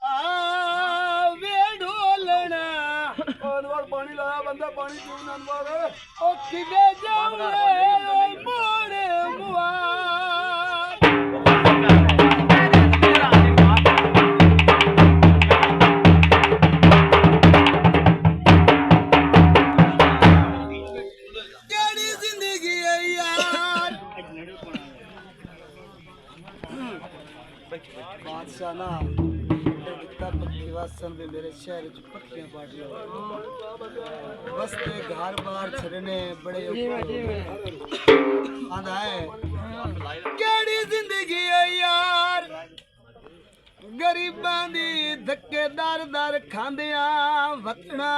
ਵੇ ਢੋਲਣਾ ਅਨਵਾਰ ਪਾਣੀ ਲਾਇਆ ਬੰਦਾ ਪਾਣੀ ਪੀਣ ਅਨਵਾਰ ਉਹ ਕਿਵੇਂ ਜਾਵੇ ਮੋੜ ਮੁਆ बादशाह ना पक्की भी मेरे शहर च पक्कियां पाट लो बस्ते घर बार छड़ने बड़े आंदा है केड़ी जिंदगी है यार गरीबां दी धक्के दर दर खांदियां वतना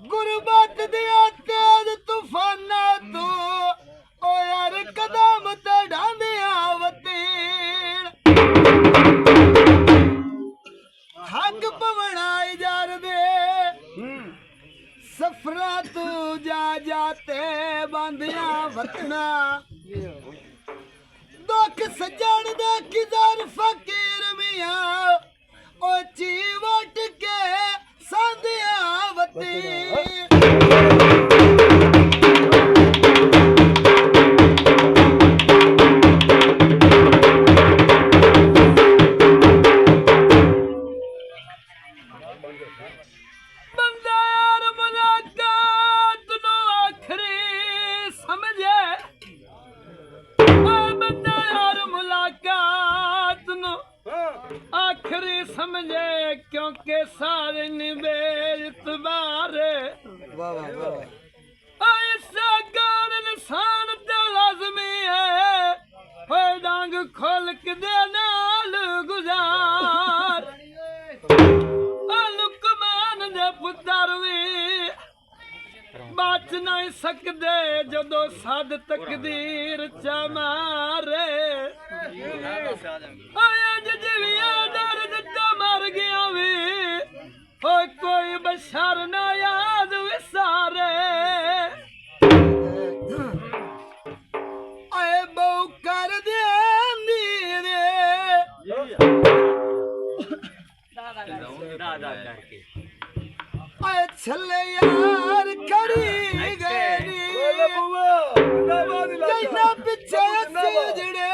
गुरबत दिया तेज तूफाना तू ओ यार कदम ते ढांदिया वतीन हक पवना जार दे सफरा तू जा जाते बांधिया वतना दुख सजन दे किधर फकीर मिया ओ चीवट के सांधिया वतीन समझे क्योंकि सारे निवेद बारे ऐसा गान इंसान ते लाजमी है डांग खोल के दे नाल गुजार लुकमान दे पुत्र भी बच नहीं सकदे जदों सद तकदीर च मारे मर गया भी कोई बशर ना याद विसारे आए बहु कर दे आए छले यार खड़ी गई जैसा पीछे जड़े